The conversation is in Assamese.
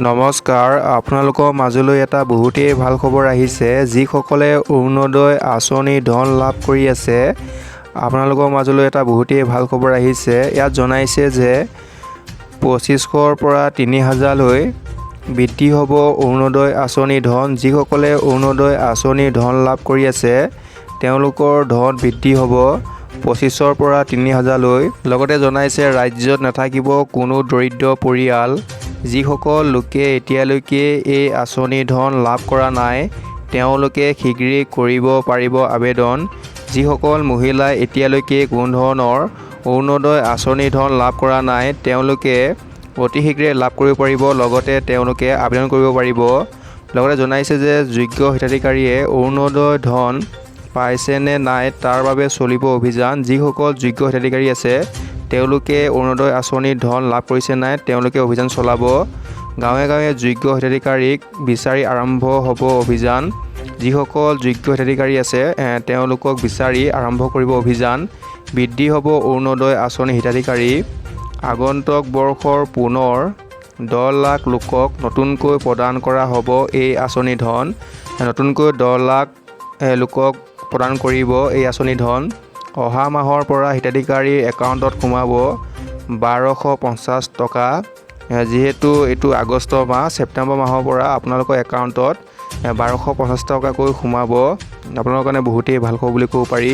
নমস্কাৰ, আপোনালোকৰ মাজলৈ এটা বহুতেই ভাল খবৰ আহিছে। যিসকলে অৰুণোদয় আঁচনি ধন লাভ কৰি আছে, আপোনালোকৰ মাজলৈ এটা বহুতেই ভাল খবৰ আহিছে। ইয়াত জনাইছে যে 2500ৰ পৰা 3000লৈ বৃদ্ধি হ'ব অৰুণোদয় আঁচনি ধন। যিসকলে অৰুণোদয় আঁচনি ধন লাভ কৰি আছে, তেওঁলোকৰ ধন বৃদ্ধি হ'ব 2500ৰ পৰা 3000লৈ। লগতে জনাইছে ৰাজ্যত নাথাকিব কোনো দৰিদ্ৰ পৰিয়াল। যিসকল লোকে এতিয়ালৈকে এই আঁচনি ধন লাভ কৰা নাই, তেওঁলোকে শীঘ্ৰেই কৰিব পাৰিব আবেদন। যিসকল মহিলাই এতিয়ালৈকে কোনো ধৰণৰ অৰুণোদয় আঁচনি ধন লাভ কৰা নাই, তেওঁলোকে অতি শীঘ্ৰে লাভ কৰিব পাৰিব। লগতে তেওঁলোকে আবেদন কৰিব পাৰিব। লগতে জনাইছে যে যোগ্য হিতাধিকাৰীয়ে অৰুণোদয় ধন পাইছে নে নাই তাৰ বাবে চলিব অভিযান। যিসকল যোগ্য হিতাধিকাৰী আছে, তেওঁলোকে অৰুণোদয় আঁচনিৰ ধন লাভ কৰিছে নাই, তেওঁলোকে অভিযান চলাব। গাঁৱে গাঁৱে যোগ্য হিতাধিকাৰীক বিচাৰি আৰম্ভ হ'ব অভিযান। যিসকল যোগ্য হিতাধিকাৰী আছে, তেওঁলোকক বিচাৰি আৰম্ভ কৰিব অভিযান। বৃদ্ধি হ'ব অৰুণোদয় আঁচনি হিতাধিকাৰী। আগন্তুক বৰ্ষৰ পুনৰ 10 লাখ লোকক নতুনকৈ প্ৰদান কৰা হ'ব এই আঁচনি ধন। নতুনকৈ 10 লাখ লোকক প্ৰদান কৰিব এই আঁচনি ধন। অহা মাহৰ পৰা হিতাধিকাৰীৰ একাউণ্টত সোমাব 1250 টকা। যিহেতু এইটো আগষ্ট মাহ, ছেপ্টেম্বৰ মাহৰ পৰা আপোনালোকৰ একাউণ্টত 1250 টকাকৈ সোমাব। আপোনালোকৰ কাৰণে বহুতেই ভাল খবৰ বুলি ক'ব পাৰি।